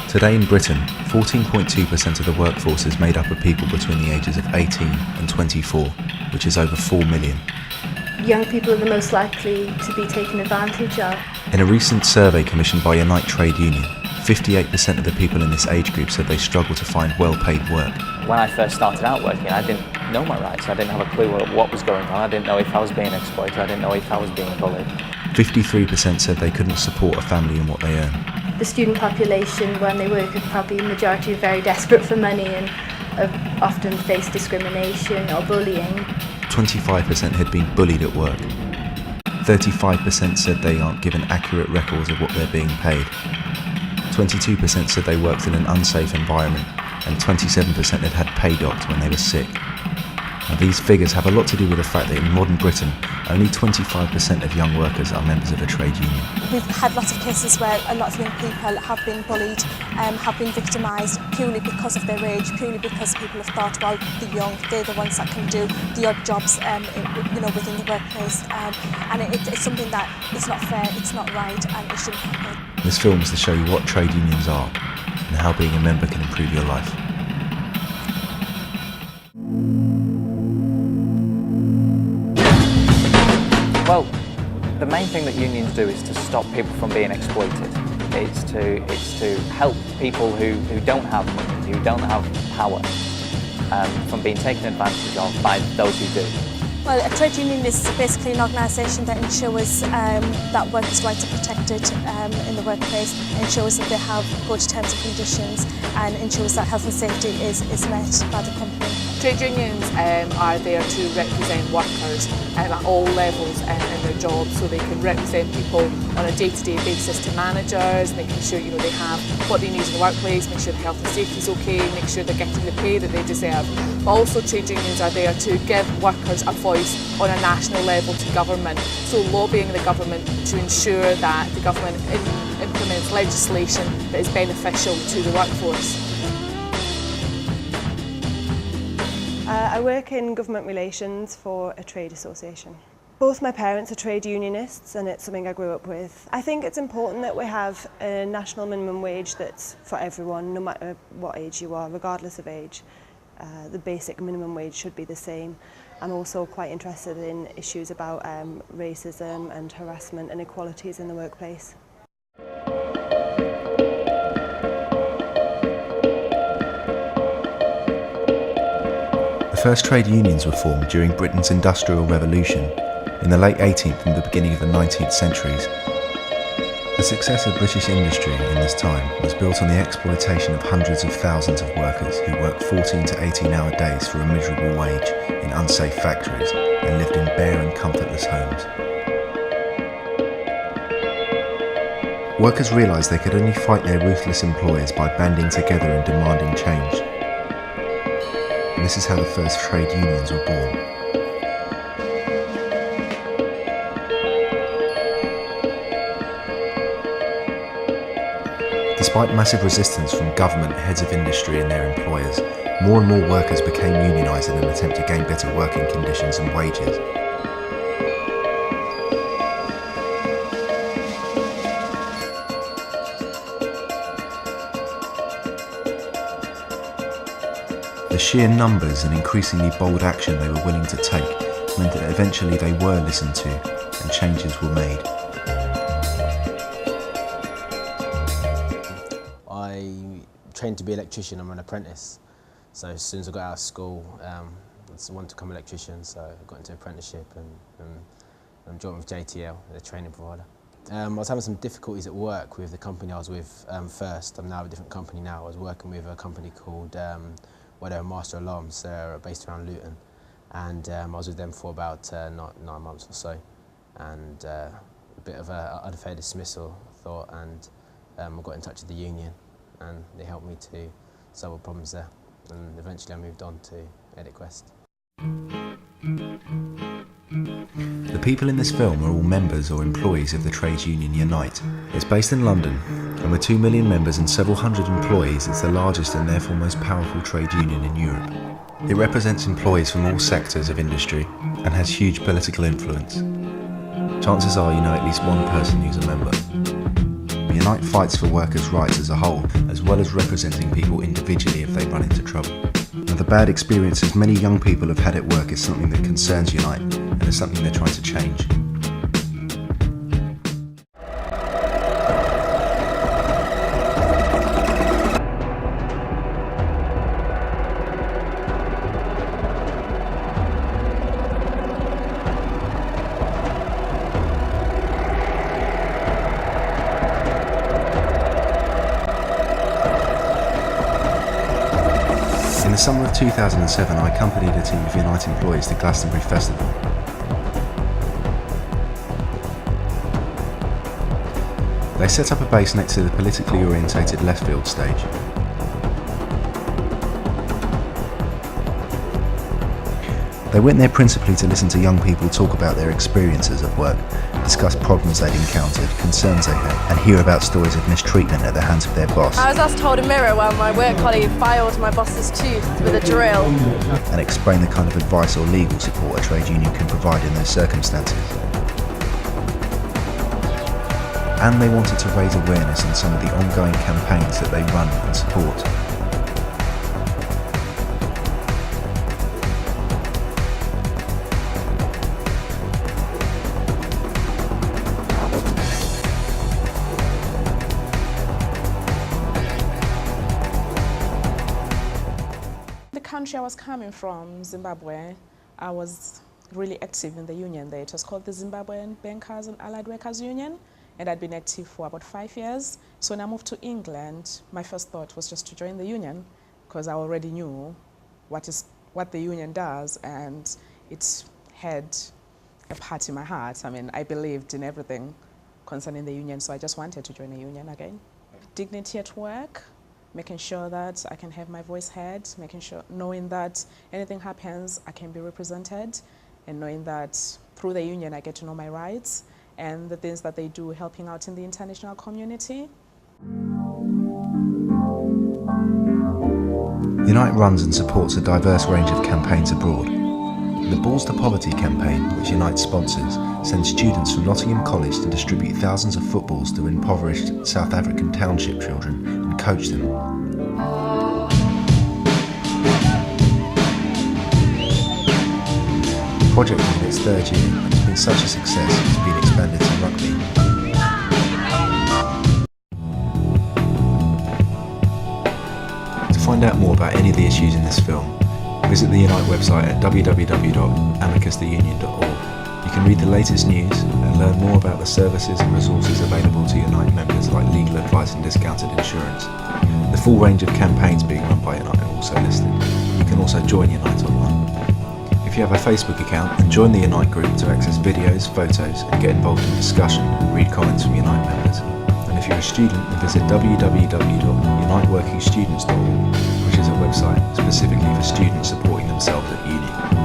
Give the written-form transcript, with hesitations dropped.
Today in Britain, 14.2% of the workforce is made up of people between the ages of 18 and 24, which is over 4 million. Young people are the most likely to be taken advantage of. In a recent survey commissioned by Unite Trade Union, 58% of the people in this age group said they struggle to find well-paid work. When I first started out working, I didn't know my rights. I didn't have a clue what was going on. I didn't know if I was being exploited. I didn't know if I was being bullied. 53% said they couldn't support a family in what they earn. The student population, when they work, are probably the majority are very desperate for money and have often faced discrimination or bullying. 25% had been bullied at work. 35% said they aren't given accurate records of what they're being paid. 22% said they worked in an unsafe environment, and 27% had had pay docked when they were sick. Now, these figures have a lot to do with the fact that in modern Britain, only 25% of young workers are members of a trade union. We've had lots of cases where a lot of young people have been bullied, have been victimised purely because of their age, purely because people have thought, well, the young, they're the ones that can do the odd jobs within the workplace. And it's something that is not fair, it's not right, and it shouldn't happen. This film is to show you what trade unions are and how being a member can improve your life. Well, the main thing that unions do is to stop people from being exploited. It's to help people who don't have money, who don't have power, from being taken advantage of by those who do. Well, a trade union is basically an organisation that ensures that workers' rights are protected in the workplace, ensures that they have good terms and conditions, and ensures that health and safety is met by the company. Trade unions are there to represent workers at all levels in their jobs, so they can represent people on a day-to-day basis to managers, making sure they have what they need in the workplace, make sure the health and safety is okay, make sure they're getting the pay that they deserve. But also trade unions are there to give workers a voice on a national level to government, so lobbying the government to ensure that the government implements legislation that is beneficial to the workforce. I work in government relations for a trade association. Both my parents are trade unionists, and it's something I grew up with. I think it's important that we have a national minimum wage that's for everyone, no matter what age you are, regardless of age. The basic minimum wage should be the same. I'm also quite interested in issues about racism and harassment and inequalities in the workplace. The first trade unions were formed during Britain's Industrial Revolution in the late 18th and the beginning of the 19th centuries. The success of British industry in this time was built on the exploitation of hundreds of thousands of workers who worked 14 to 18-hour days for a miserable wage in unsafe factories and lived in bare and comfortless homes. Workers realised they could only fight their ruthless employers by banding together and demanding change. And this is how the first trade unions were born. Despite massive resistance from government, heads of industry and their employers, more and more workers became unionised in an attempt to gain better working conditions and wages. The sheer numbers and increasingly bold action they were willing to take meant that eventually they were listened to and changes were made. I trained to be an electrician. I'm an apprentice. So as soon as I got out of school, I wanted to become an electrician, so I got into apprenticeship and joined with JTL, the training provider. I was having some difficulties at work with the company I was with first. I'm now with a different company now. I was working with a company called they're Master Alarms. They're based around Luton, and I was with them for about 9 months or so, and a bit of an unfair dismissal, I thought, and I got in touch with the union, and they helped me to solve the problems there, and eventually I moved on to EditQuest. The people in this film are all members or employees of the trade union Unite. It's based in London, and with 2 million members and several hundred employees, it's the largest and therefore most powerful trade union in Europe. It represents employees from all sectors of industry and has huge political influence. Chances are you know at least one person who's a member. Unite fights for workers' rights as a whole, as well as representing people individually if they run into trouble. Now, the bad experiences many young people have had at work is something that concerns Unite, and is something they're trying to change. In the summer of 2007, I accompanied a team of Unite employees to Glastonbury Festival. They set up a base next to the politically orientated left field stage. They went there principally to listen to young people talk about their experiences at work, discuss problems they'd encountered, concerns they had, and hear about stories of mistreatment at the hands of their boss. I was asked to hold a mirror while my work colleague filed my boss's tooth with a drill. And explain the kind of advice or legal support a trade union can provide in those circumstances. And they wanted to raise awareness on some of the ongoing campaigns that they run and support. The country I was coming from, Zimbabwe, I was really active in the union there. It was called the Zimbabwean Bankers and Allied Workers Union, and I'd been active for about 5 years. So when I moved to England, my first thought was just to join the union, because I already knew what the union does, and it had a part in my heart. I mean, I believed in everything concerning the union, so I just wanted to join a union again. Dignity at work, making sure that I can have my voice heard, knowing that anything happens, I can be represented, and knowing that through the union I get to know my rights and the things that they do helping out in the international community. Unite runs and supports a diverse range of campaigns abroad. The Balls to Poverty campaign, which Unite sponsors, sends students from Nottingham College to distribute thousands of footballs to impoverished South African township children and coach them. The project is in its third year and has been such a success it has been expanded to rugby. To find out more about any of the issues in this film, visit the Unite website at www.amicustheunion.org. You can read the latest news and learn more about the services and resources available to Unite members like legal advice and discounted insurance. The full range of campaigns being run by Unite are also listed. You can also join Unite online. If you have a Facebook account, then join the Unite group to access videos, photos and get involved in discussion and read comments from Unite members. And if you're a student, then visit www.uniteworkingstudents.org, which is a website specifically for students supporting themselves at uni.